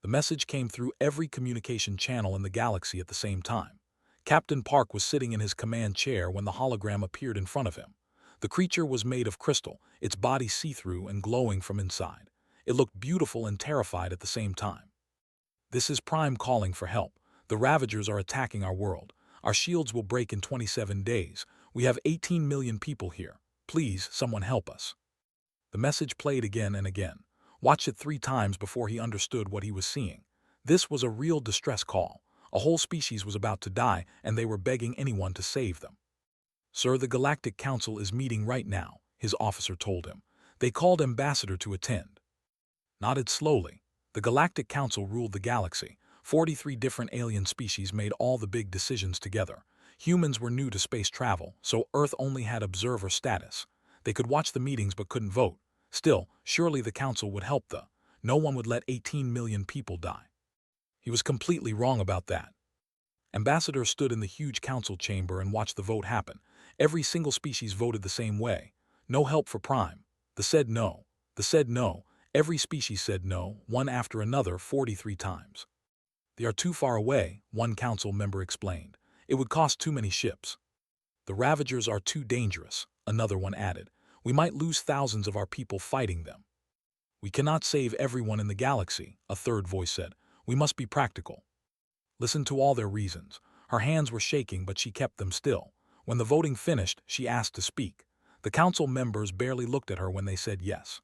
The message came through every communication channel in the galaxy at the same time. Captain Park was sitting in his command chair when the hologram appeared in front of him. The creature was made of crystal, its body see-through and glowing from inside. It looked beautiful and terrified at the same time. "This is Prime calling for help. The Ravagers are attacking our world. Our shields will break in 27 days. We have 18 million people here. Please, someone help us." The message played again and again. Watched it 3 times before he understood what he was seeing. This was a real distress call. A whole species was about to die, and they were begging anyone to save them. "Sir, the Galactic Council is meeting right now," his officer told him. "They called Ambassador to attend." Nodded slowly. The Galactic Council ruled the galaxy. 43 different alien species made all the big decisions together. Humans were new to space travel, so Earth only had observer status. They could watch the meetings but couldn't vote. Still, surely the Council would help no one would let 18 million people die. He was completely wrong about that. Ambassador stood in the huge council chamber and watched the vote happen. Every single species voted the same way. No help for Prime. The said no. The said no. Every species said no, one after another 43 times. "They are too far away," one council member explained. "It would cost too many ships." "The Ravagers are too dangerous," another one added. "We might lose thousands of our people fighting them." "We cannot save everyone in the galaxy," a third voice said. "We must be practical." Listen to all their reasons. Her hands were shaking, but she kept them still. When the voting finished, she asked to speak. The council members barely looked at her when they said yes.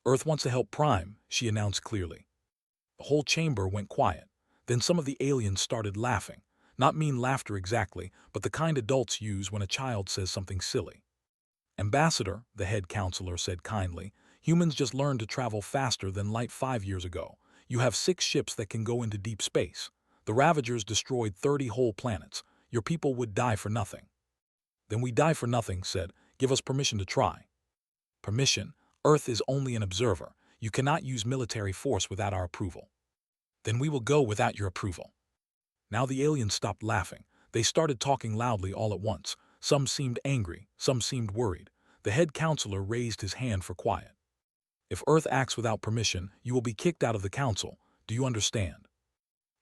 "Earth wants to help Prime," she announced clearly. The whole chamber went quiet. Then some of the aliens started laughing. Not mean laughter exactly, but the kind adults use when a child says something silly. "Ambassador," the head counselor said kindly, "humans just learned to travel faster than light 5 years ago. You have 6 ships that can go into deep space. The Ravagers destroyed 30 whole planets. Your people would die for nothing." "Then we die for nothing," said. "Give us permission to try." "Permission? Earth is only an observer. You cannot use military force without our approval." "Then we will go without your approval." Now the aliens stopped laughing. They started talking loudly all at once. Some seemed angry, some seemed worried. The head counselor raised his hand for quiet. "If Earth acts without permission, you will be kicked out of the council. Do you understand?"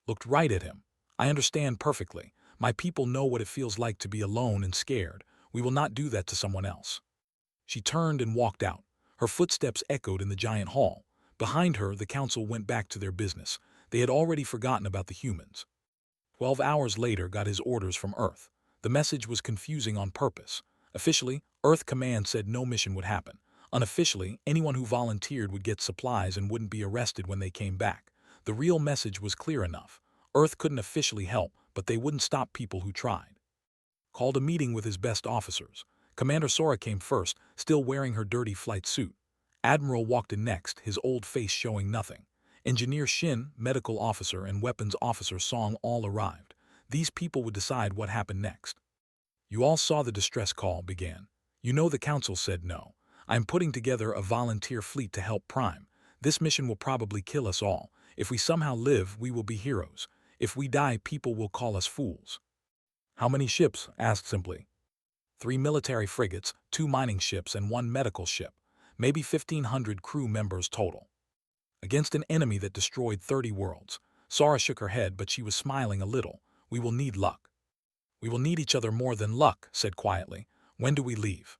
Looked right at him. "I understand perfectly. My people know what it feels like to be alone and scared. We will not do that to someone else." She turned and walked out. Her footsteps echoed in the giant hall. Behind her, the council went back to their business. They had already forgotten about the humans. 12 hours later got his orders from Earth. The message was confusing on purpose. Officially, Earth Command said no mission would happen. Unofficially, anyone who volunteered would get supplies and wouldn't be arrested when they came back. The real message was clear enough. Earth couldn't officially help, but they wouldn't stop people who tried. Called a meeting with his best officers. Commander Sora came first, still wearing her dirty flight suit. Admiral walked in next, his old face showing nothing. Engineer Shin, medical officer, and weapons officer Song all arrived. These people would decide what happened next. "You all saw the distress call began. You know the council said no. I am putting together a volunteer fleet to help Prime. This mission will probably kill us all. If we somehow live, we will be heroes. If we die, people will call us fools." "How many ships?" asked simply. 3 military frigates, 2 mining ships, and 1 medical ship. Maybe 1,500 crew members total. Against an enemy that destroyed 30 worlds. Sora shook her head, but she was smiling a little. "We will need luck." "We will need each other more than luck," said quietly. "When do we leave?"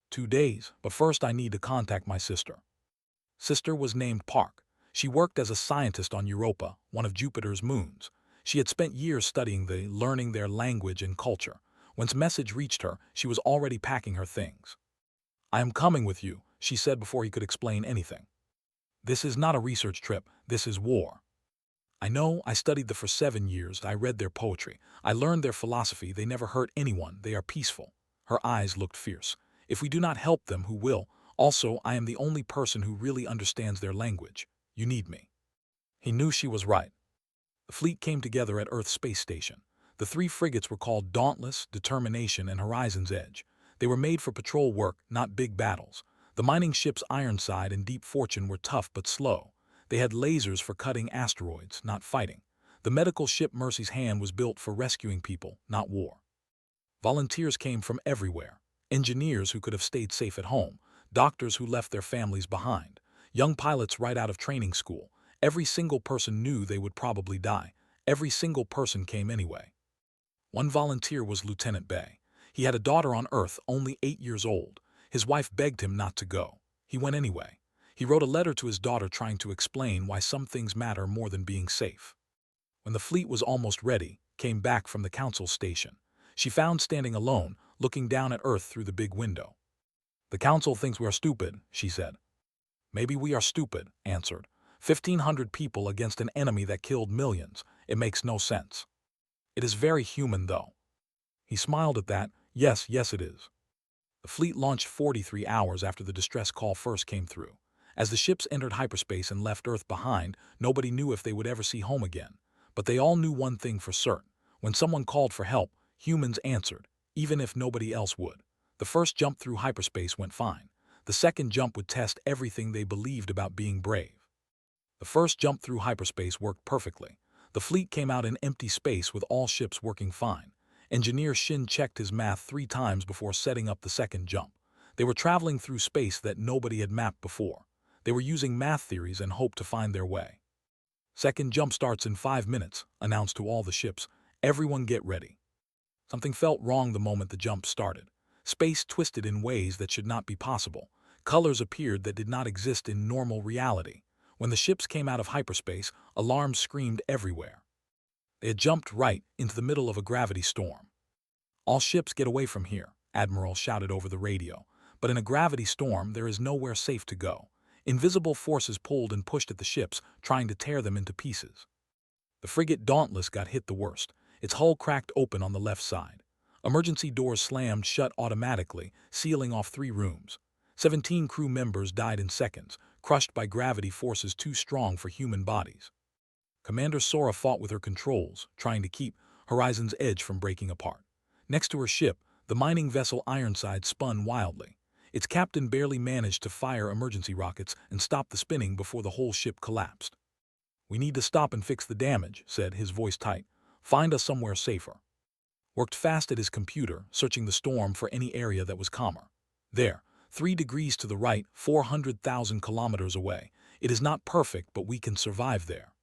2 days, but first I need to contact my sister." Sister was named Park. She worked as a scientist on Europa, one of Jupiter's moons. She had spent years studying learning their language and culture. Once message reached her, she was already packing her things. "I am coming with you," she said before he could explain anything. "This is not a research trip, this is war." "I know, I studied them for 7 years, I read their poetry. I learned their philosophy, they never hurt anyone, they are peaceful." Her eyes looked fierce. "If we do not help them, who will? Also, I am the only person who really understands their language. You need me." He knew she was right. The fleet came together at Earth's space station. The 3 frigates were called Dauntless, Determination, and Horizon's Edge. They were made for patrol work, not big battles. The mining ships Ironside and Deep Fortune were tough but slow. They had lasers for cutting asteroids, not fighting. The medical ship Mercy's Hand was built for rescuing people, not war. Volunteers came from everywhere. Engineers who could have stayed safe at home. Doctors who left their families behind. Young pilots right out of training school. Every single person knew they would probably die. Every single person came anyway. One volunteer was Lieutenant Bay. He had a daughter on Earth, only 8 years old. His wife begged him not to go. He went anyway. He wrote a letter to his daughter trying to explain why some things matter more than being safe. When the fleet was almost ready, came back from the council station, she found standing alone, looking down at Earth through the big window. "The council thinks we are stupid," she said. "Maybe we are stupid," answered. 1,500 people against an enemy that killed millions. It makes no sense. "It is very human, though." He smiled at that. Yes, it is. The fleet launched 43 hours after the distress call first came through. As the ships entered hyperspace and left Earth behind, nobody knew if they would ever see home again. But they all knew one thing for certain. When someone called for help, humans answered, even if nobody else would. The first jump through hyperspace went fine. The second jump would test everything they believed about being brave. The first jump through hyperspace worked perfectly. The fleet came out in empty space with all ships working fine. Engineer Shin checked his math 3 times before setting up the second jump. They were traveling through space that nobody had mapped before. They were using math theories and hoped to find their way. "Second jump starts in 5 minutes, announced to all the ships. "Everyone get ready." Something felt wrong the moment the jump started. Space twisted in ways that should not be possible. Colors appeared that did not exist in normal reality. When the ships came out of hyperspace, alarms screamed everywhere. They had jumped right into the middle of a gravity storm. "All ships get away from here," Admiral shouted over the radio. But in a gravity storm, there is nowhere safe to go. Invisible forces pulled and pushed at the ships, trying to tear them into pieces. The frigate Dauntless got hit the worst. Its hull cracked open on the left side. Emergency doors slammed shut automatically, sealing off 3 rooms. 17 crew members died in seconds, crushed by gravity forces too strong for human bodies. Commander Sora fought with her controls, trying to keep Horizon's Edge from breaking apart. Next to her ship, the mining vessel Ironside spun wildly. Its captain barely managed to fire emergency rockets and stop the spinning before the whole ship collapsed. "We need to stop and fix the damage," said, his voice tight. "Find us somewhere safer." Worked fast at his computer, searching the storm for any area that was calmer. There, 3 degrees to the right, 400,000 kilometers away. It is not perfect, but we can survive there.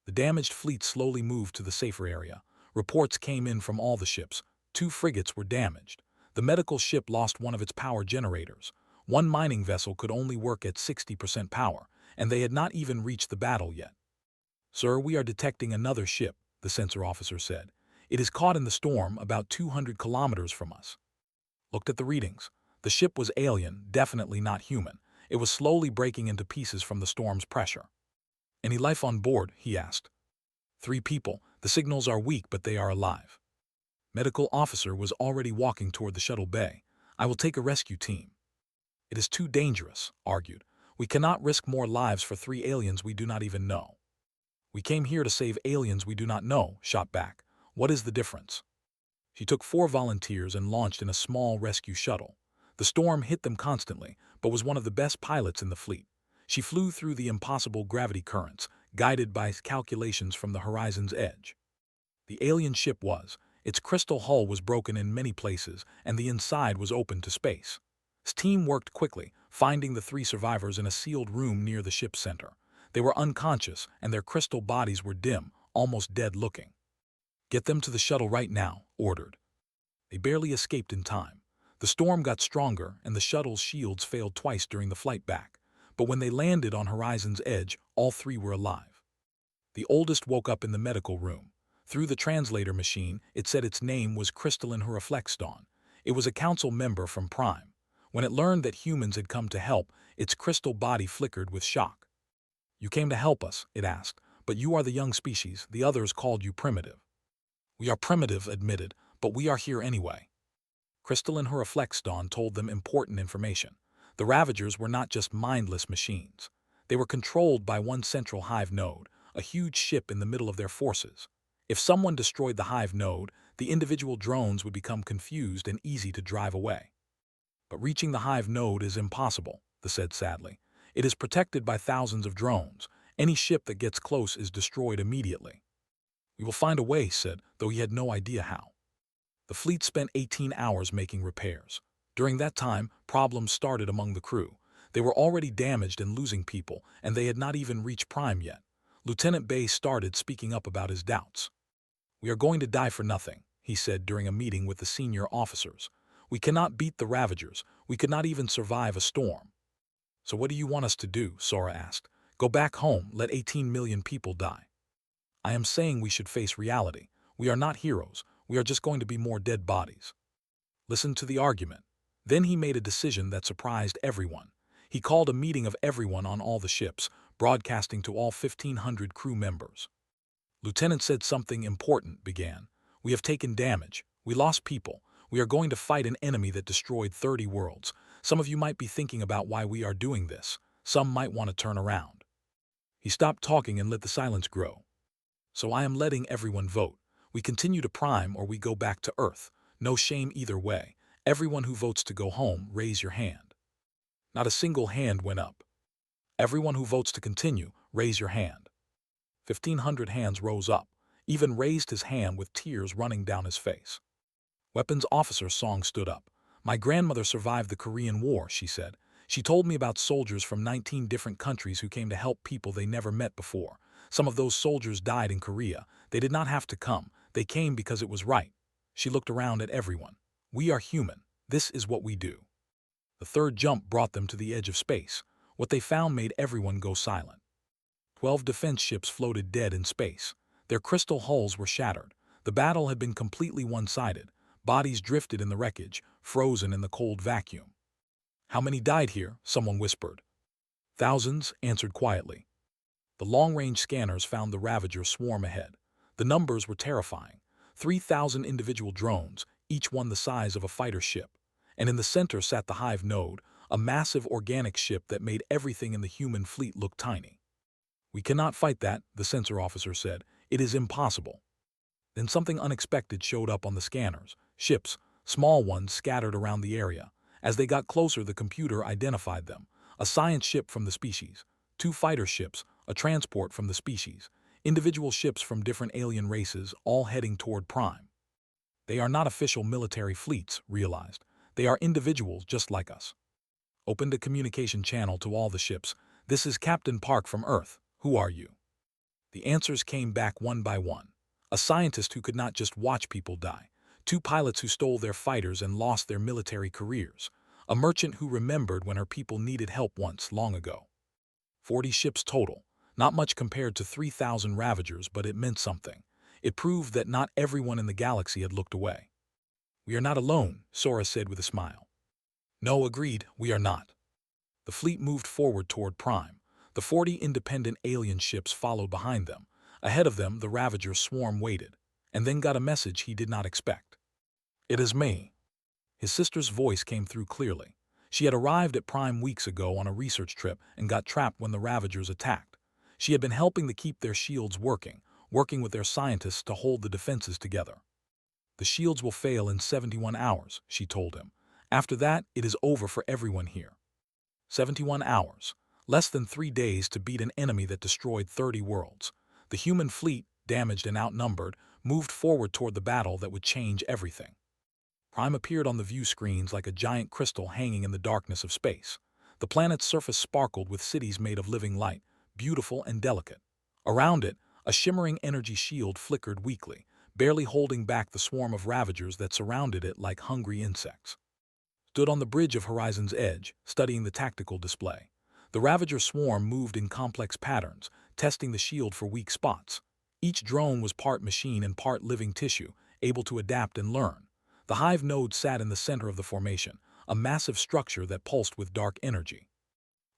The damaged fleet slowly moved to the safer area. Reports came in from all the ships. 2 frigates were damaged. The medical ship lost one of its power generators. One mining vessel could only work at 60% power, and they had not even reached the battle yet. "Sir, we are detecting another ship," the sensor officer said. "It is caught in the storm about 200 kilometers from us." Looked at the readings. The ship was alien, definitely not human. It was slowly breaking into pieces from the storm's pressure. "Any life on board?" he asked. 3 people. The signals are weak, but they are alive." Medical officer was already walking toward the shuttle bay. "I will take a rescue team." "It is too dangerous," argued. "We cannot risk more lives for 3 aliens we do not even know." "We came here to save aliens we do not know," shot back. "What is the difference?" She took 4 volunteers and launched in a small rescue shuttle. The storm hit them constantly, but was one of the best pilots in the fleet. She flew through the impossible gravity currents, guided by calculations from the Horizon's Edge. The alien ship its crystal hull was broken in many places, and the inside was open to space. His team worked quickly, finding the 3 survivors in a sealed room near the ship's center. They were unconscious, and their crystal bodies were dim, almost dead-looking. "Get them to the shuttle right now," ordered. They barely escaped in time. The storm got stronger, and the shuttle's shields failed twice during the flight back. But when they landed on Horizon's Edge, all 3 were alive. The oldest woke up in the medical room. Through the translator machine, it said its name was Crystalline Huraflexdawn. It was a council member from Prime. When it learned that humans had come to help, its crystal body flickered with shock. "You came to help us," it asked, "but you are the young species. The others called you primitive." "We are primitive," admitted, "but we are here anyway." Crystalline Huraflexdawn told them important information. The Ravagers were not just mindless machines. They were controlled by one central hive node, a huge ship in the middle of their forces. If someone destroyed the hive node, the individual drones would become confused and easy to drive away. "But reaching the hive node is impossible," they said sadly. "It is protected by thousands of drones. Any ship that gets close is destroyed immediately." "We will find a way," said, though he had no idea how. The fleet spent 18 hours making repairs. During that time, problems started among the crew. They were already damaged and losing people, and they had not even reached Prime yet. Lieutenant Bay started speaking up about his doubts. "We are going to die for nothing," he said during a meeting with the senior officers. "We cannot beat the Ravagers. We could not even survive a storm." "So what do you want us to do?" Sora asked. "Go back home, let 18 million people die?" "I am saying we should face reality. We are not heroes. We are just going to be more dead bodies." Listen to the argument. Then he made a decision that surprised everyone. He called a meeting of everyone on all the ships, broadcasting to all 1,500 crew members. "Lieutenant said something important began. We have taken damage. We lost people. We are going to fight an enemy that destroyed 30 worlds. Some of you might be thinking about why we are doing this. Some might want to turn around." He stopped talking and let the silence grow. "So I am letting everyone vote. We continue to Prime or we go back to Earth. No shame either way. Everyone who votes to go home, raise your hand." Not a single hand went up. "Everyone who votes to continue, raise your hand." 1,500 hands rose up. Even raised his hand with tears running down his face. Weapons Officer Song stood up. "My grandmother survived the Korean War," she said. "She told me about soldiers from 19 different countries who came to help people they never met before. Some of those soldiers died in Korea. They did not have to come. They came because it was right." She looked around at everyone. "We are human. This is what we do." The third jump brought them to the edge of space. What they found made everyone go silent. 12 defense ships floated dead in space. Their crystal hulls were shattered. The battle had been completely one-sided. Bodies drifted in the wreckage, frozen in the cold vacuum. "How many died here?" someone whispered. "Thousands," answered quietly. The long-range scanners found the Ravager swarm ahead. The numbers were terrifying. 3,000 individual drones, each one the size of a fighter ship. And in the center sat the Hive node, a massive organic ship that made everything in the human fleet look tiny. "We cannot fight that," the sensor officer said. "It is impossible." Then something unexpected showed up on the scanners. Ships, small ones scattered around the area. As they got closer, the computer identified them. A science ship from the species, 2 fighter ships, a transport from the species, individual ships from different alien races, all heading toward Prime. "They are not official military fleets," realized. "They are individuals just like us." Opened a communication channel to all the ships. "This is Captain Park from Earth. Who are you?" The answers came back one by one. A scientist who could not just watch people die. 2 pilots who stole their fighters and lost their military careers. A merchant who remembered when her people needed help once, long ago. 40 ships total. Not much compared to 3,000 Ravagers, but it meant something. It proved that not everyone in the galaxy had looked away. "We are not alone," Sora said with a smile. "No, agreed, we are not." The fleet moved forward toward Prime. The 40 independent alien ships followed behind them. Ahead of them, the Ravager swarm waited, and then got a message he did not expect. "It is me." His sister's voice came through clearly. She had arrived at Prime weeks ago on a research trip and got trapped when the Ravagers attacked. She had been helping to keep their shields working with their scientists to hold the defenses together. "The shields will fail in 71 hours, she told him. "After that, it is over for everyone here." 71 hours. Less than 3 days to beat an enemy that destroyed 30 worlds. The human fleet, damaged and outnumbered, moved forward toward the battle that would change everything. Prime appeared on the view screens like a giant crystal hanging in the darkness of space. The planet's surface sparkled with cities made of living light, beautiful and delicate. Around it, a shimmering energy shield flickered weakly, barely holding back the swarm of Ravagers that surrounded it like hungry insects. Stood on the bridge of Horizon's edge, studying the tactical display. The Ravager swarm moved in complex patterns, testing the shield for weak spots. Each drone was part machine and part living tissue, able to adapt and learn. The Hive node sat in the center of the formation, a massive structure that pulsed with dark energy.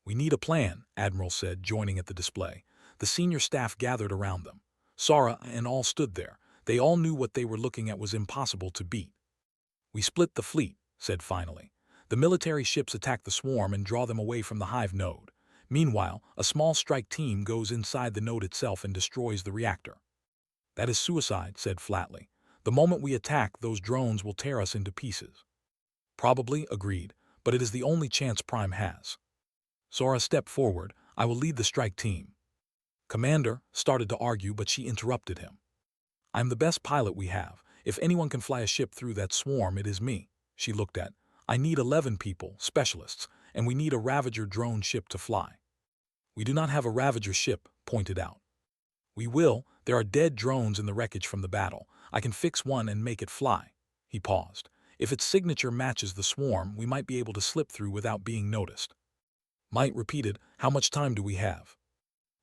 "We need a plan," Admiral said, joining at the display. The senior staff gathered around them. Sora and all stood there. They all knew what they were looking at was impossible to beat. "We split the fleet," said finally. "The military ships attack the swarm and draw them away from the Hive node. Meanwhile, a small strike team goes inside the node itself and destroys the reactor." "That is suicide," said flatly. "The moment we attack, those drones will tear us into pieces." "Probably," agreed, "but it is the only chance Prime has." Sora stepped forward. "I will lead the strike team." Commander started to argue, but she interrupted him. "I'm the best pilot we have. If anyone can fly a ship through that swarm, it is me." She looked at. "I need 11 people, specialists, and we need a Ravager drone ship to fly." "We do not have a Ravager ship," pointed out. We will. There are dead drones in the wreckage from the battle. I can fix one and make it fly. He paused. If its signature matches the swarm, we might be able to slip through without being noticed. Might repeated, how much time do we have?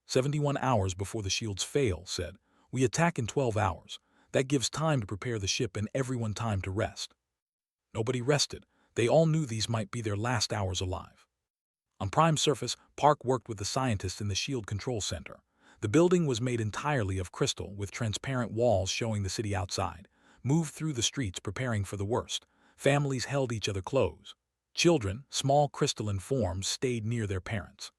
71 hours before the shields fail, said. We attack in 12 hours. That gives time to prepare the ship and everyone time to rest. Nobody rested. They all knew these might be their last hours alive. On Prime Surface, Park worked with the scientists in the Shield Control Center. The building was made entirely of crystal, with transparent walls showing the city outside. Moved through the streets preparing for the worst. Families held each other close. Children, small crystalline forms, stayed near their parents.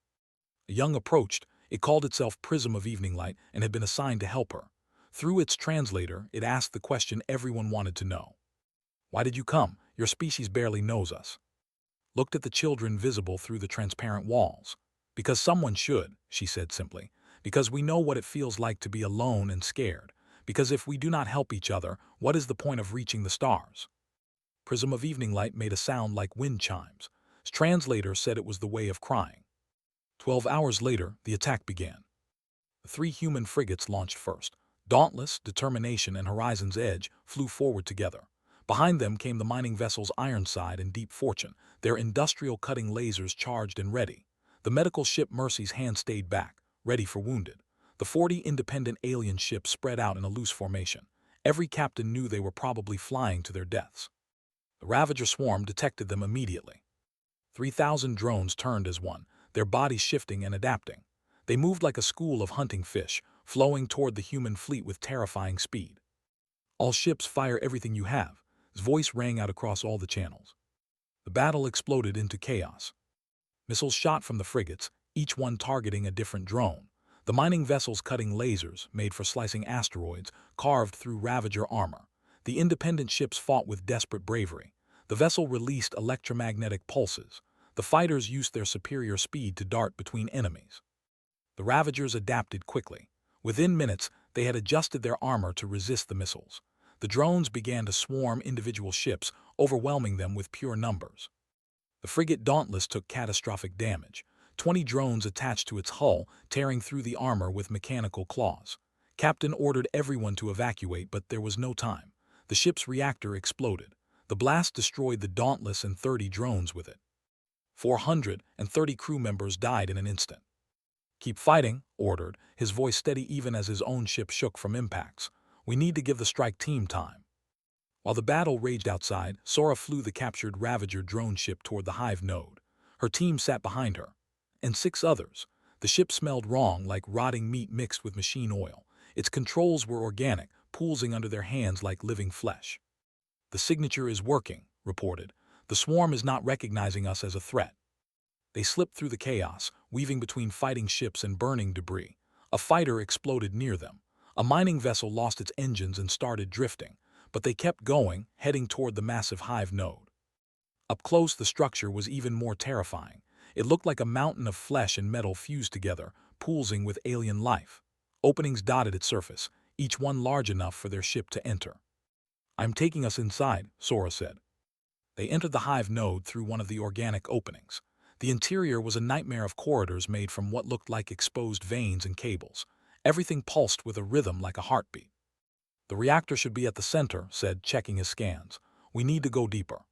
A young approached. It called itself Prism of Evening Light and had been assigned to help her. Through its translator, it asked the question everyone wanted to know. Why did you come? Your species barely knows us. Looked at the children visible through the transparent walls. Because someone should, she said simply. Because we know what it feels like to be alone and scared. Because if we do not help each other, what is the point of reaching the stars? Prism of Evening Light made a sound like wind chimes. Its translator said it was the way of crying. 12 hours later, the attack began. The 3 human frigates launched first. Dauntless, Determination, and Horizon's Edge flew forward together. Behind them came the mining vessels Ironside and Deep Fortune, their industrial cutting lasers charged and ready. The medical ship Mercy's hand stayed back, ready for wounded. The 40 independent alien ships spread out in a loose formation. Every captain knew they were probably flying to their deaths. The Ravager swarm detected them immediately. 3,000 drones turned as one, their bodies shifting and adapting. They moved like a school of hunting fish, flowing toward the human fleet with terrifying speed. All ships fire everything you have. His voice rang out across all the channels. The battle exploded into chaos. Missiles shot from the frigates, each one targeting a different drone. The mining vessels cutting lasers, made for slicing asteroids, carved through Ravager armor. The independent ships fought with desperate bravery. The vessel released electromagnetic pulses. The fighters used their superior speed to dart between enemies. The Ravagers adapted quickly. Within minutes, they had adjusted their armor to resist the missiles. The drones began to swarm individual ships, overwhelming them with pure numbers. The frigate Dauntless took catastrophic damage. 20 drones attached to its hull, tearing through the armor with mechanical claws. Captain ordered everyone to evacuate, but there was no time. The ship's reactor exploded. The blast destroyed the Dauntless and 30 drones with it. 430 crew members died in an instant. Keep fighting, ordered, his voice steady even as his own ship shook from impacts. We need to give the strike team time. While the battle raged outside, Sora flew the captured Ravager drone ship toward the hive node. Her team sat behind her. And 6 others. The ship smelled wrong, like rotting meat mixed with machine oil. Its controls were organic, pulsing under their hands like living flesh. The signature is working, reported. The swarm is not recognizing us as a threat. They slipped through the chaos, weaving between fighting ships and burning debris. A fighter exploded near them. A mining vessel lost its engines and started drifting, but they kept going, heading toward the massive hive node. Up close, the structure was even more terrifying. It looked like a mountain of flesh and metal fused together, pulsing with alien life. Openings dotted its surface, each one large enough for their ship to enter. I'm taking us inside, Sora said. They entered the hive node through one of the organic openings. The interior was a nightmare of corridors made from what looked like exposed veins and cables. Everything pulsed with a rhythm like a heartbeat. The reactor should be at the center, said, checking his scans. We need to go deeper.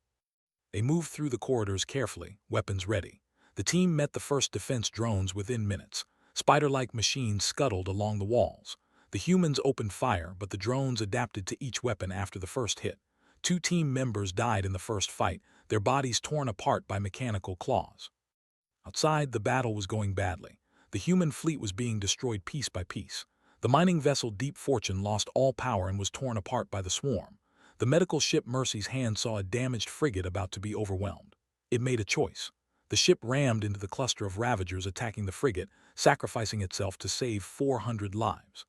They moved through the corridors carefully, weapons ready. The team met the first defense drones within minutes. Spider-like machines scuttled along the walls. The humans opened fire, but the drones adapted to each weapon after the first hit. 2 team members died in the first fight, their bodies torn apart by mechanical claws. Outside, the battle was going badly. The human fleet was being destroyed piece by piece. The mining vessel Deep Fortune lost all power and was torn apart by the swarm. The medical ship Mercy's hand saw a damaged frigate about to be overwhelmed. It made a choice. The ship rammed into the cluster of Ravagers attacking the frigate, sacrificing itself to save 400 lives.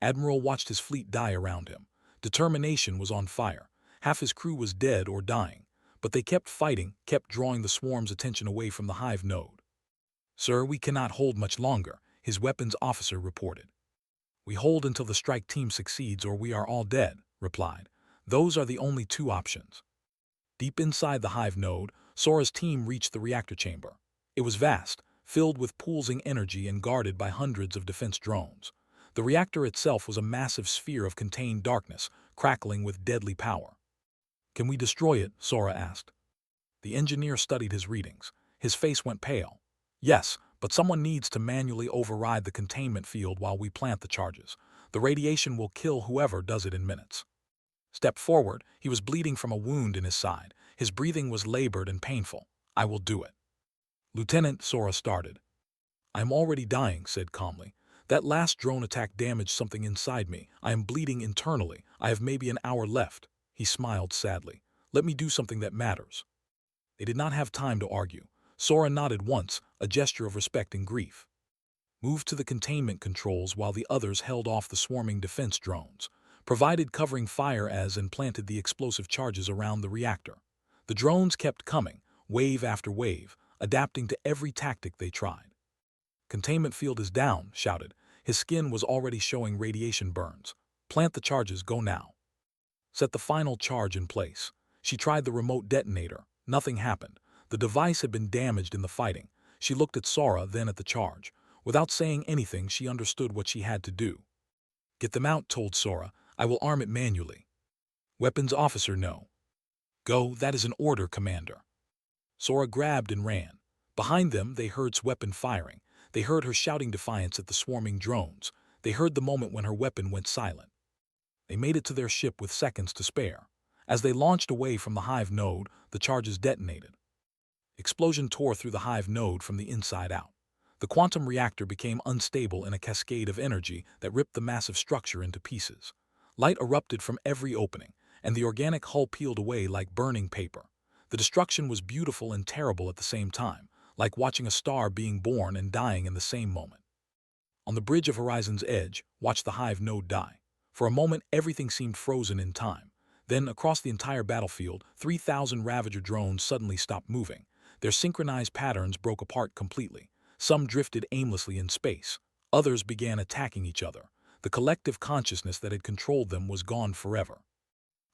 Admiral watched his fleet die around him. Determination was on fire. Half his crew was dead or dying. But they kept fighting, kept drawing the swarm's attention away from the hive node. Sir, we cannot hold much longer, his weapons officer reported. We hold until the strike team succeeds or we are all dead, replied. Those are the only 2 options. Deep inside the hive node, Sora's team reached the reactor chamber. It was vast, filled with pulsing energy and guarded by hundreds of defense drones. The reactor itself was a massive sphere of contained darkness, crackling with deadly power. "Can we destroy it?" Sora asked. The engineer studied his readings. His face went pale. "Yes, but someone needs to manually override the containment field while we plant the charges. The radiation will kill whoever does it in minutes." Step forward. He was bleeding from a wound in his side. His breathing was labored and painful. "I will do it." "Lieutenant," Sora started. "I am already dying," said calmly. "That last drone attack damaged something inside me. I am bleeding internally. I have maybe an hour left." He smiled sadly. "Let me do something that matters." They did not have time to argue. Sora nodded once, a gesture of respect and grief. Moved to the containment controls while the others held off the swarming defense drones. Provided covering fire as and planted the explosive charges around the reactor. The drones kept coming, wave after wave, adapting to every tactic they tried. "Containment field is down," shouted. His skin was already showing radiation burns. "Plant the charges, go now." Set the final charge in place. She tried the remote detonator. Nothing happened. The device had been damaged in the fighting. She looked at Sora, then at the charge. Without saying anything, she understood what she had to do. "Get them out," told Sora. "I will arm it manually." "Weapons officer, no." "Go, that is an order, Commander." Sora grabbed and ran. Behind them, they heard weapon firing. They heard her shouting defiance at the swarming drones. They heard the moment when her weapon went silent. They made it to their ship with seconds to spare. As they launched away from the hive node, the charges detonated. Explosion tore through the hive node from the inside out. The quantum reactor became unstable in a cascade of energy that ripped the massive structure into pieces. Light erupted from every opening, and the organic hull peeled away like burning paper. The destruction was beautiful and terrible at the same time, like watching a star being born and dying in the same moment. On the bridge of Horizon's Edge, watch the hive node die. For a moment, everything seemed frozen in time. Then, across the entire battlefield, 3,000 Ravager drones suddenly stopped moving. Their synchronized patterns broke apart completely. Some drifted aimlessly in space. Others began attacking each other. The collective consciousness that had controlled them was gone forever.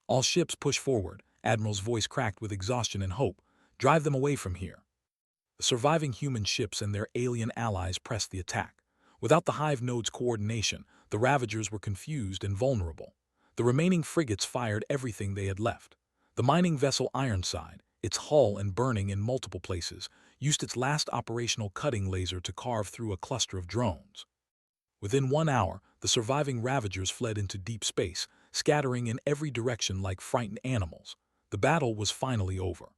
"All ships push forward," Admiral's voice cracked with exhaustion and hope. "Drive them away from here." The surviving human ships and their alien allies pressed the attack. Without the hive node's coordination, the Ravagers were confused and vulnerable. The remaining frigates fired everything they had left. The mining vessel Ironside, its hull and burning in multiple places, used its last operational cutting laser to carve through a cluster of drones. Within 1 hour, the surviving Ravagers fled into deep space, scattering in every direction like frightened animals. The battle was finally over.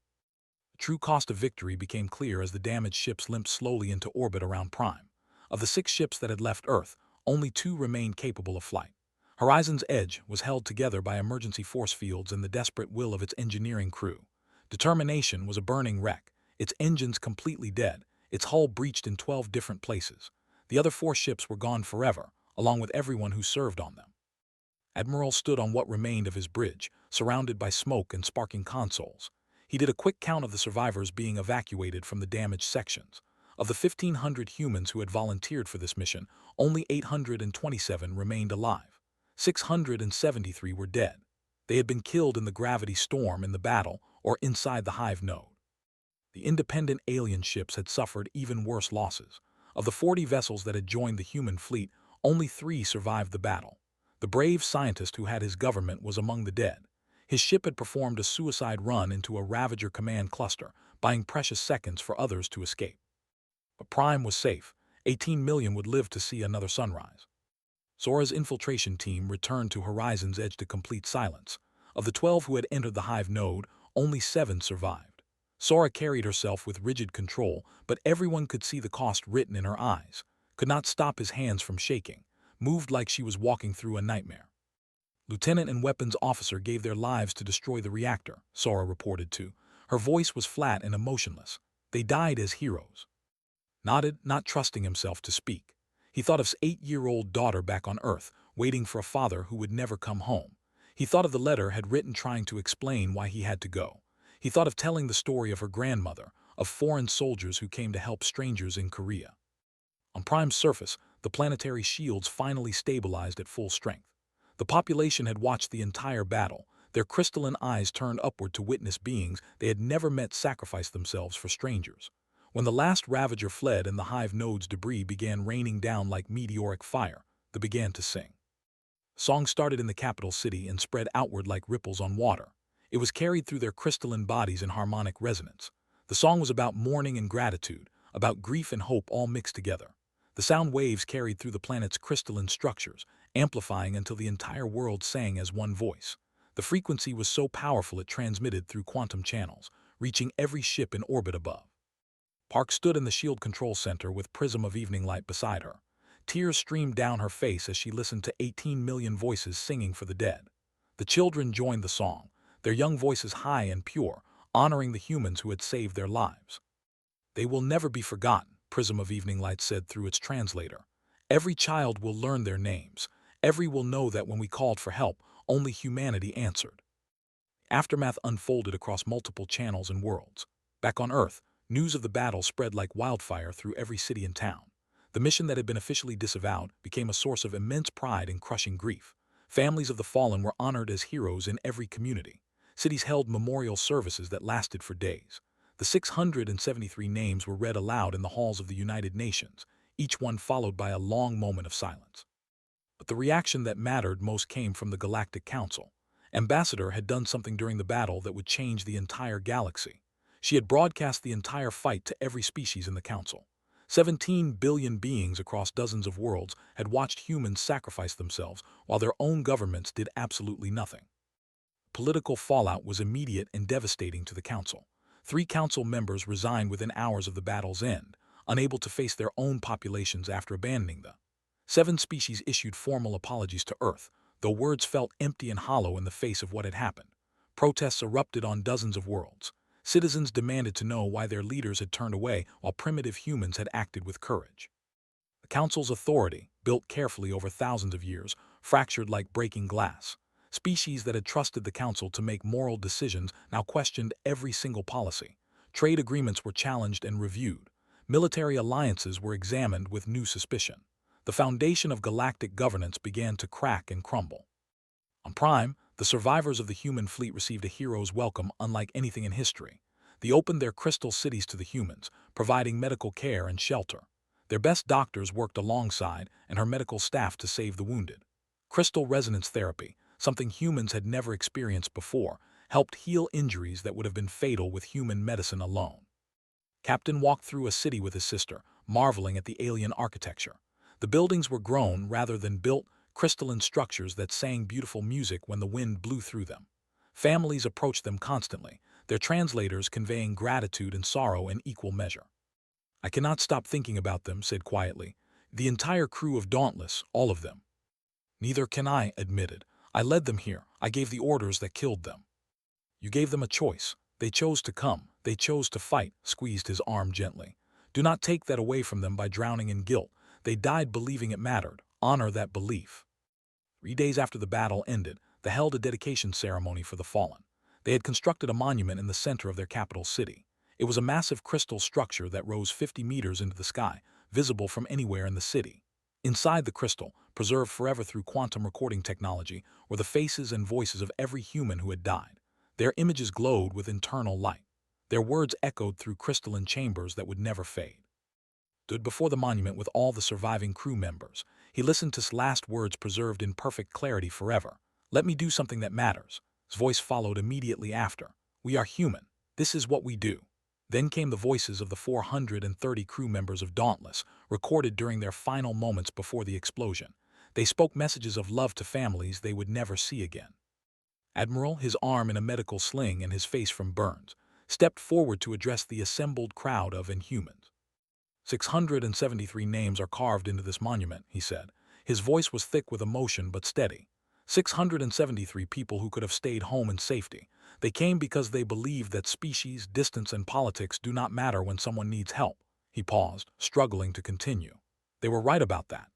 The true cost of victory became clear as the damaged ships limped slowly into orbit around Prime. Of the 6 ships that had left Earth, only 2 remained capable of flight. Horizon's Edge was held together by emergency force fields and the desperate will of its engineering crew. Determination was a burning wreck, its engines completely dead, its hull breached in 12 different places. The other 4 ships were gone forever, along with everyone who served on them. Admiral stood on what remained of his bridge, surrounded by smoke and sparking consoles. He did a quick count of the survivors being evacuated from the damaged sections. Of the 1,500 humans who had volunteered for this mission, only 827 remained alive. 673 were dead. They had been killed in the gravity storm in the battle or inside the hive node. The independent alien ships had suffered even worse losses. Of the 40 vessels that had joined the human fleet, only 3 survived the battle. The brave scientist who had his government was among the dead. His ship had performed a suicide run into a Ravager command cluster, buying precious seconds for others to escape. But Prime was safe. 18 million would live to see another sunrise. Sora's infiltration team returned to Horizon's Edge to complete silence. Of the 12 who had entered the hive node, only 7 survived. Sora carried herself with rigid control, but everyone could see the cost written in her eyes, could not stop his hands from shaking, moved like she was walking through a nightmare. "Lieutenant and weapons officer gave their lives to destroy the reactor," Sora reported to. Her voice was flat and emotionless. "They died as heroes." Nodded, not trusting himself to speak. He thought of his 8-year-old daughter back on Earth, waiting for a father who would never come home. He thought of the letter had written trying to explain why he had to go. He thought of telling the story of her grandmother, of foreign soldiers who came to help strangers in Korea. On Prime's surface, the planetary shields finally stabilized at full strength. The population had watched the entire battle, their crystalline eyes turned upward to witness beings they had never met sacrifice themselves for strangers. When the last Ravager fled and the hive node's debris began raining down like meteoric fire, They began to sing. Song started in the capital city and spread outward like ripples on water. It was carried through their crystalline bodies in harmonic resonance. The song was about mourning and gratitude, about grief and hope all mixed together. The sound waves carried through the planet's crystalline structures, amplifying until the entire world sang as one voice. The frequency was so powerful it transmitted through quantum channels, reaching every ship in orbit above. Park stood in the shield control center with prism of evening light beside her. Tears streamed down her face as she listened to 18 million voices singing for the dead. The children joined the song, their young voices high and pure, honoring the humans who had saved their lives. They will never be forgotten, Prism of Evening Light said through its translator. Every child will learn their names. Every will know that when we called for help, only humanity answered. Aftermath unfolded across multiple channels and worlds. Back on Earth, news of the battle spread like wildfire through every city and town. The mission that had been officially disavowed became a source of immense pride and crushing grief. Families of the fallen were honored as heroes in every community. Cities held memorial services that lasted for days. The 673 names were read aloud in the halls of the United Nations, each one followed by a long moment of silence. But the reaction that mattered most came from the Galactic Council. Ambassador had done something during the battle that would change the entire galaxy. She had broadcast the entire fight to every species in the Council. 17 billion beings across dozens of worlds had watched humans sacrifice themselves while their own governments did absolutely nothing. Political fallout was immediate and devastating to the Council. 3 Council members resigned within hours of the battle's end, unable to face their own populations after abandoning them. 7 species issued formal apologies to Earth, though words felt empty and hollow in the face of what had happened. Protests erupted on dozens of worlds. Citizens demanded to know why their leaders had turned away while primitive humans had acted with courage. The Council's authority, built carefully over thousands of years, fractured like breaking glass. Species that had trusted the Council to make moral decisions now questioned every single policy. Trade agreements were challenged and reviewed. Military alliances were examined with new suspicion. The foundation of galactic governance began to crack and crumble. On Prime, the survivors of the human fleet received a hero's welcome unlike anything in history. They opened their crystal cities to the humans, providing medical care and shelter. Their best doctors worked alongside, and her medical staff to save the wounded. Crystal resonance therapy, something humans had never experienced before, helped heal injuries that would have been fatal with human medicine alone. Captain walked through a city with his sister, marveling at the alien architecture. The buildings were grown rather than built, crystalline structures that sang beautiful music when the wind blew through them. Families approached them constantly, their translators conveying gratitude and sorrow in equal measure. "I cannot stop thinking about them," said quietly. "The entire crew of Dauntless, all of them." "Neither can I," admitted. "I led them here. I gave the orders that killed them." "You gave them a choice. They chose to come. They chose to fight," squeezed his arm gently. "Do not take that away from them by drowning in guilt. They died believing it mattered. Honor that belief." 3 days after the battle ended, they held a dedication ceremony for the fallen. They had constructed a monument in the center of their capital city. It was a massive crystal structure that rose 50 meters into the sky, visible from anywhere in the city. Inside the crystal, preserved forever through quantum recording technology, were the faces and voices of every human who had died. Their images glowed with internal light. Their words echoed through crystalline chambers that would never fade. Stood before the monument with all the surviving crew members. He listened to his last words preserved in perfect clarity forever. "Let me do something that matters." His voice followed immediately after. "We are human. This is what we do." Then came the voices of the 430 crew members of Dauntless, recorded during their final moments before the explosion. They spoke messages of love to families they would never see again. Admiral, his arm in a medical sling and his face from burns, stepped forward to address the assembled crowd of Inhumans. 673 names are carved into this monument," he said. His voice was thick with emotion but steady. 673 people who could have stayed home in safety. They came because they believed that species, distance, and politics do not matter when someone needs help. He paused, struggling to continue. They were right about that.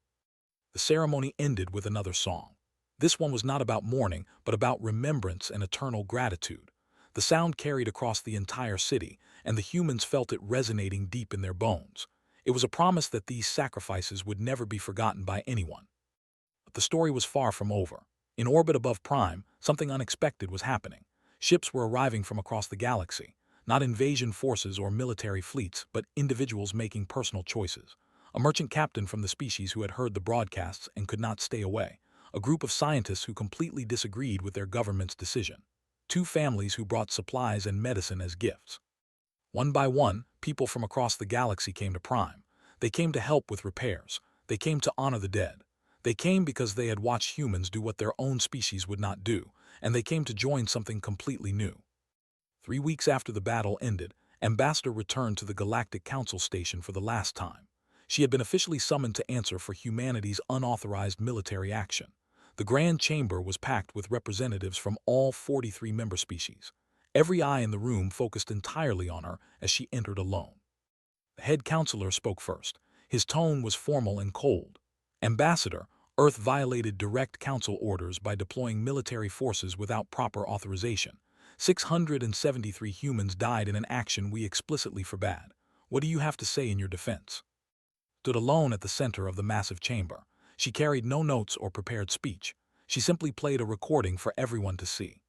The ceremony ended with another song. This one was not about mourning, but about remembrance and eternal gratitude. The sound carried across the entire city, and the humans felt it resonating deep in their bones. It was a promise that these sacrifices would never be forgotten by anyone. But the story was far from over. In orbit above Prime, something unexpected was happening. Ships were arriving from across the galaxy, not invasion forces or military fleets, but individuals making personal choices. a merchant captain from the species who had heard the broadcasts and could not stay away, a group of scientists who completely disagreed with their government's decision, two families who brought supplies and medicine as gifts. One by one, people from across the galaxy came to Prime. They came to help with repairs. They came to honor the dead. They came because they had watched humans do what their own species would not do, and they came to join something completely new. 3 weeks after the battle ended, Ambassador returned to the Galactic Council station for the last time. She had been officially summoned to answer for humanity's unauthorized military action. The Grand Chamber was packed with representatives from all 43 member species. Every eye in the room focused entirely on her as she entered alone. The head counselor spoke first. His tone was formal and cold. Ambassador, Earth violated direct council orders by deploying military forces without proper authorization. 673 humans died in an action we explicitly forbade. What do you have to say in your defense? Stood alone at the center of the massive chamber. She carried no notes or prepared speech. She simply played a recording for everyone to see.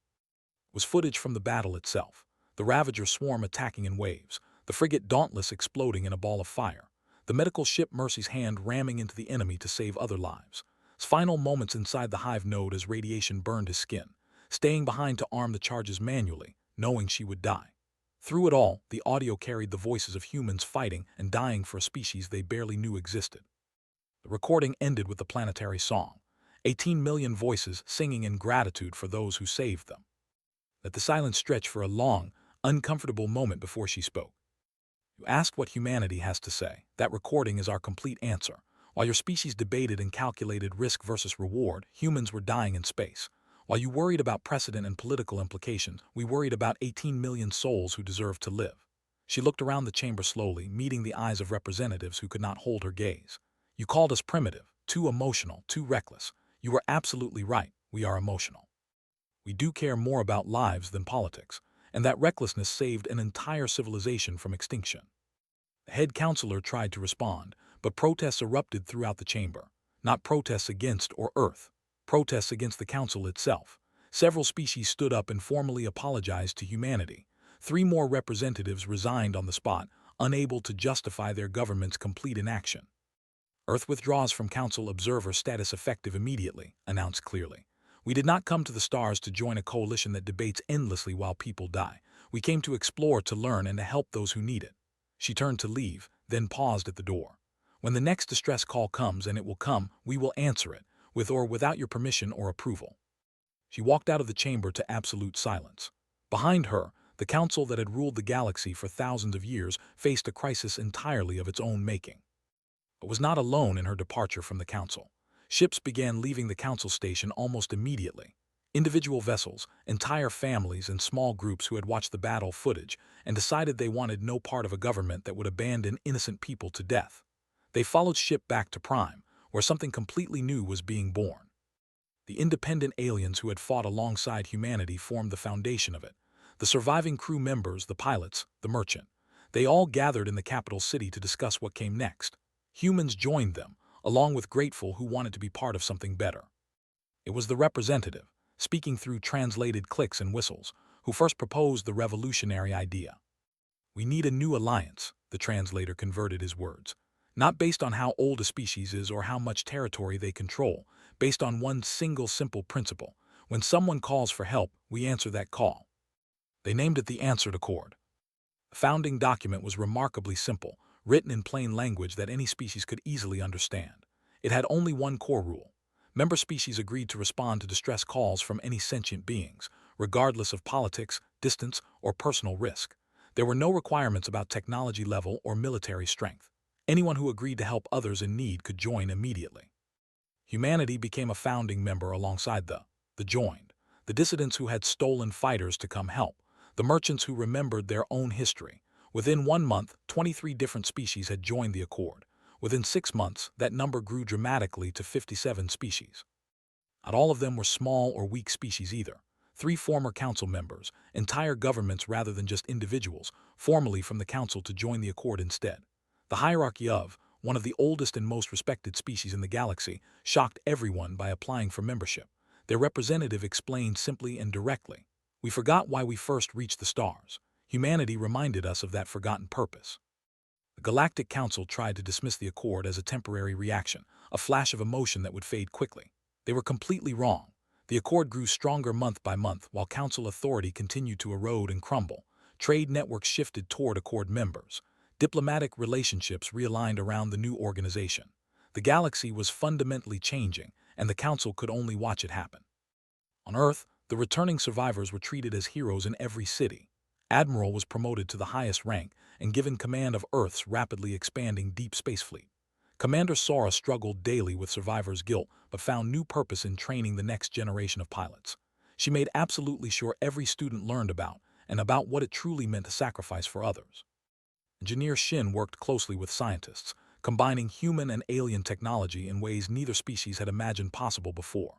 It was footage from the battle itself. The Ravager swarm attacking in waves. The frigate Dauntless exploding in a ball of fire. The medical ship Mercy's hand ramming into the enemy to save other lives. His final moments inside the hive node as radiation burned his skin. Staying behind to arm the charges manually, knowing she would die. Through it all, the audio carried the voices of humans fighting and dying for a species they barely knew existed. The recording ended with the planetary song. 18 million voices singing in gratitude for those who saved them. Let the silence stretch for a long, uncomfortable moment before she spoke. You asked what humanity has to say. That recording is our complete answer. While your species debated and calculated risk versus reward, humans were dying in space. While you worried about precedent and political implications, we worried about 18 million souls who deserved to live. She looked around the chamber slowly, meeting the eyes of representatives who could not hold her gaze. You called us primitive, too emotional, too reckless. You were absolutely right. We are emotional. We do care more about lives than politics, and that recklessness saved an entire civilization from extinction. The head counselor tried to respond, but protests erupted throughout the chamber. Not protests against or Earth. Protests against the council itself. Several species stood up and formally apologized to humanity. 3 more representatives resigned on the spot, unable to justify their government's complete inaction. Earth withdraws from council observer status effective immediately, announced clearly. We did not come to the stars to join a coalition that debates endlessly while people die. We came to explore, to learn, and to help those who need it. She turned to leave, then paused at the door. When the next distress call comes, and it will come, we will answer it, with or without your permission or approval. She walked out of the chamber to absolute silence. Behind her, the council that had ruled the galaxy for thousands of years faced a crisis entirely of its own making. But was not alone in her departure from the council. Ships began leaving the council station almost immediately. Individual vessels, entire families, and small groups who had watched the battle footage and decided they wanted no part of a government that would abandon innocent people to death. They followed ship back to Prime, where something completely new was being born. The independent aliens who had fought alongside humanity formed the foundation of it. The surviving crew members, the pilots, the merchant. They all gathered in the capital city to discuss what came next. Humans joined them, along with grateful who wanted to be part of something better. It was the representative, speaking through translated clicks and whistles, who first proposed the revolutionary idea. We need a new alliance, the translator converted his words. Not based on how old a species is or how much territory they control, based on one single simple principle. When someone calls for help, we answer that call. They named it the Answered Accord. The founding document was remarkably simple, written in plain language that any species could easily understand. It had only one core rule. Member species agreed to respond to distress calls from any sentient beings, regardless of politics, distance, or personal risk. There were no requirements about technology level or military strength. Anyone who agreed to help others in need could join immediately. Humanity became a founding member alongside the joined, the dissidents who had stolen fighters to come help, the merchants who remembered their own history. Within 1 month, 23 different species had joined the accord. Within 6 months, that number grew dramatically to 57 species. Not all of them were small or weak species either. 3 former council members, entire governments rather than just individuals, formally from the council to join the accord instead. The hierarchy of one of the oldest and most respected species in the galaxy shocked everyone by applying for membership. Their representative explained simply and directly, "We forgot why we first reached the stars. Humanity reminded us of that forgotten purpose." The Galactic Council tried to dismiss the accord as a temporary reaction, a flash of emotion that would fade quickly. They were completely wrong. The accord grew stronger month by month while Council authority continued to erode and crumble. Trade networks shifted toward accord members. Diplomatic relationships realigned around the new organization. The galaxy was fundamentally changing, and the Council could only watch it happen. On Earth, the returning survivors were treated as heroes in every city. Admiral was promoted to the highest rank and given command of Earth's rapidly expanding deep space fleet. Commander Sora struggled daily with survivors' guilt but found new purpose in training the next generation of pilots. She made absolutely sure every student learned about what it truly meant to sacrifice for others. Engineer Shin worked closely with scientists, combining human and alien technology in ways neither species had imagined possible before.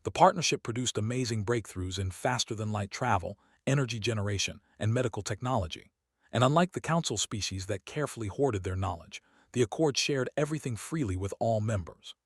The partnership produced amazing breakthroughs in faster-than-light travel, energy generation, and medical technology. And unlike the Council species that carefully hoarded their knowledge, the Accord shared everything freely with all members.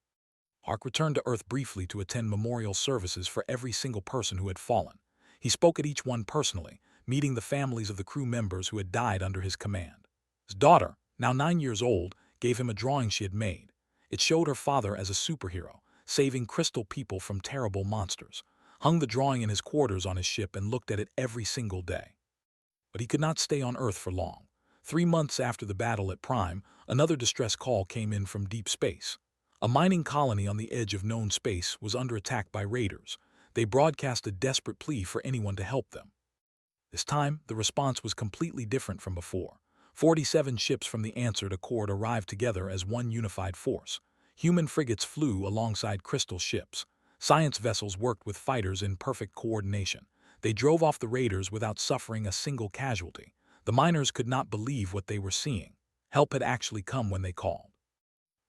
Hark returned to Earth briefly to attend memorial services for every single person who had fallen. He spoke at each one personally, meeting the families of the crew members who had died under his command. His daughter, now 9 years old, gave him a drawing she had made. It showed her father as a superhero, saving crystal people from terrible monsters. Hung the drawing in his quarters on his ship and looked at it every single day. But he could not stay on Earth for long. 3 months after the battle at Prime, another distress call came in from deep space. A mining colony on the edge of known space was under attack by raiders. They broadcast a desperate plea for anyone to help them. This time, the response was completely different from before. 47 ships from the Answered Accord arrived together as one unified force. Human frigates flew alongside crystal ships. Science vessels worked with fighters in perfect coordination. They drove off the raiders without suffering a single casualty. The miners could not believe what they were seeing. Help had actually come when they called.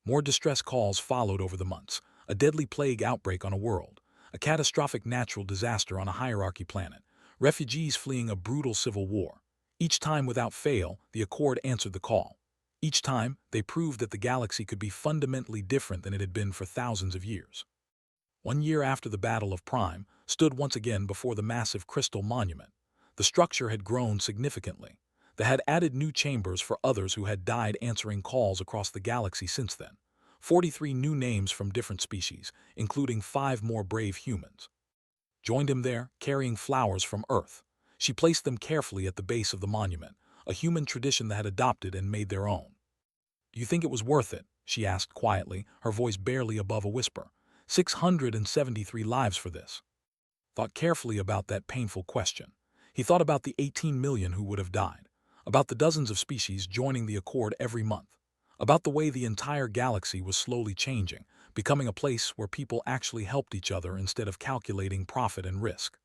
More distress calls followed over the months. A deadly plague outbreak on a world. A catastrophic natural disaster on a hierarchy planet. Refugees fleeing a brutal civil war. Each time without fail, the Accord answered the call. Each time, they proved that the galaxy could be fundamentally different than it had been for thousands of years. 1 year after the Battle of Prime, stood once again before the massive crystal monument. The structure had grown significantly. They had added new chambers for others who had died answering calls across the galaxy since then. 43 new names from different species, including 5 more brave humans, joined him there, carrying flowers from Earth. She placed them carefully at the base of the monument, a human tradition that had adopted and made their own. "Do you think it was worth it?" she asked quietly, her voice barely above a whisper. 673 lives for this. Thought carefully about that painful question. He thought about the 18 million who would have died, about the dozens of species joining the Accord every month, about the way the entire galaxy was slowly changing, becoming a place where people actually helped each other instead of calculating profit and risk.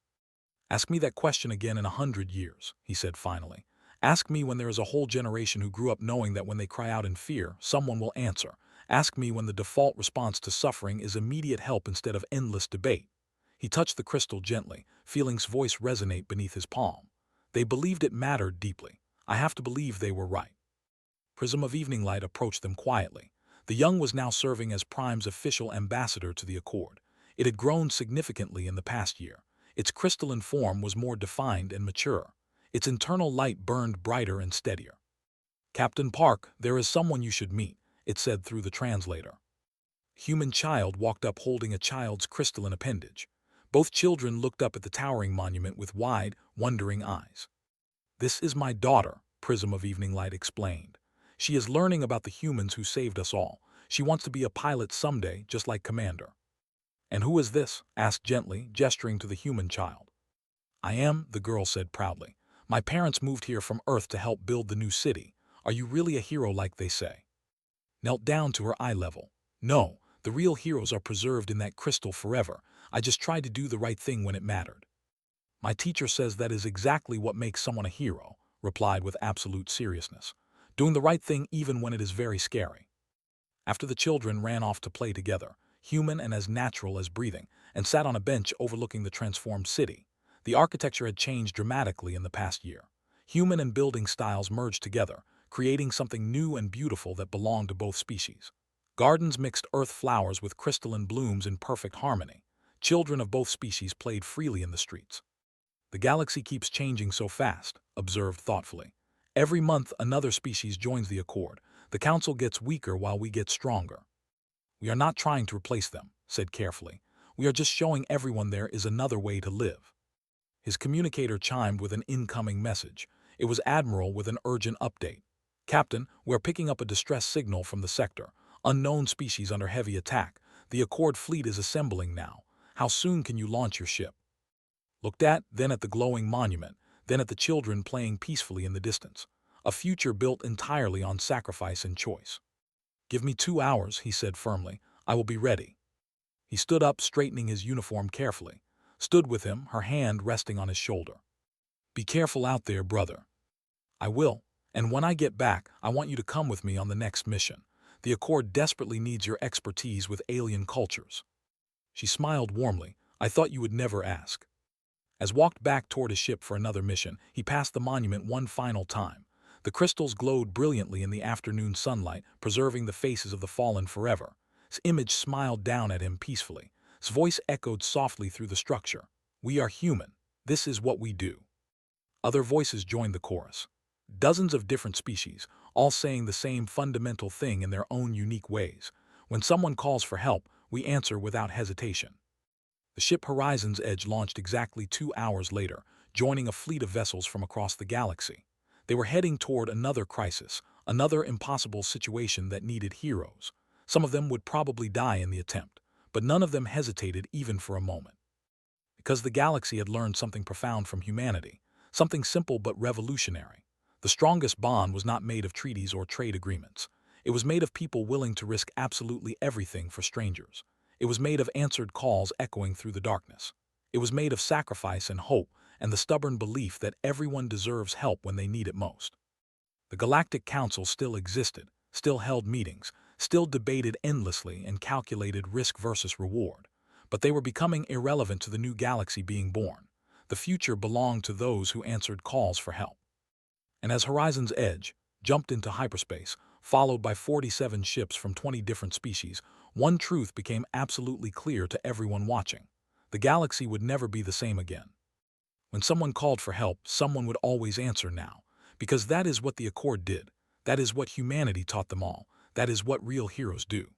"Ask me that question again in 100 years, he said finally. "Ask me when there is a whole generation who grew up knowing that when they cry out in fear, someone will answer. Ask me when the default response to suffering is immediate help instead of endless debate." He touched the crystal gently, feeling his voice resonate beneath his palm. "They believed it mattered deeply. I have to believe they were right." Prism of Evening Light approached them quietly. The young was now serving as Prime's official ambassador to the Accord. It had grown significantly in the past year. Its crystalline form was more defined and mature. Its internal light burned brighter and steadier. "Captain Park, there is someone you should meet," it said through the translator. A human child walked up holding a child's crystalline appendage. Both children looked up at the towering monument with wide, wondering eyes. "This is my daughter," Prism of Evening Light explained. "She is learning about the humans who saved us all. She wants to be a pilot someday, just like Commander." "And who is this?" asked gently, gesturing to the human child. "I am," the girl said proudly. "My parents moved here from Earth to help build the new city. Are you really a hero like they say?" Knelt down to her eye level. "No, the real heroes are preserved in that crystal forever. I just tried to do the right thing when it mattered." "My teacher says that is exactly what makes someone a hero," replied with absolute seriousness. "Doing the right thing even when it is very scary." After the children ran off to play together, human and as natural as breathing, and sat on a bench overlooking the transformed city. The architecture had changed dramatically in the past year. Human and building styles merged together, creating something new and beautiful that belonged to both species. Gardens mixed earth flowers with crystalline blooms in perfect harmony. Children of both species played freely in the streets. "The galaxy keeps changing so fast," observed thoughtfully. Every month, another species joins the Accord. The Council gets weaker while we get stronger. We are not trying to replace them, said carefully. We are just showing everyone there is another way to live. His communicator chimed with an incoming message. It was Admiral with an urgent update. Captain, we're picking up a distress signal from the sector. Unknown species under heavy attack. The Accord fleet is assembling now. How soon can you launch your ship? Looked at, then at the glowing monument, then at the children playing peacefully in the distance. A future built entirely on sacrifice and choice. Give me 2 hours, he said firmly. I will be ready. He stood up, straightening his uniform carefully. Stood with him, her hand resting on his shoulder. Be careful out there, brother. I will. And when I get back, I want you to come with me on the next mission. The Accord desperately needs your expertise with alien cultures. She smiled warmly. I thought you would never ask. As walked back toward his ship for another mission, he passed the monument one final time. The crystals glowed brilliantly in the afternoon sunlight, preserving the faces of the fallen forever. His image smiled down at him peacefully. His voice echoed softly through the structure. We are human. This is what we do. Other voices joined the chorus. Dozens of different species, all saying the same fundamental thing in their own unique ways. When someone calls for help, we answer without hesitation. The ship Horizon's Edge launched exactly 2 hours later, joining a fleet of vessels from across the galaxy. They were heading toward another crisis, another impossible situation that needed heroes. Some of them would probably die in the attempt, but none of them hesitated even for a moment. Because the galaxy had learned something profound from humanity, something simple but revolutionary. The strongest bond was not made of treaties or trade agreements. It was made of people willing to risk absolutely everything for strangers. It was made of answered calls echoing through the darkness. It was made of sacrifice and hope and the stubborn belief that everyone deserves help when they need it most. The Galactic Council still existed, still held meetings, still debated endlessly and calculated risk versus reward. But they were becoming irrelevant to the new galaxy being born. The future belonged to those who answered calls for help. And as Horizon's Edge jumped into hyperspace, followed by 47 ships from 20 different species, one truth became absolutely clear to everyone watching. The galaxy would never be the same again. When someone called for help, someone would always answer now, because that is what the Accord did. That is what humanity taught them all. That is what real heroes do.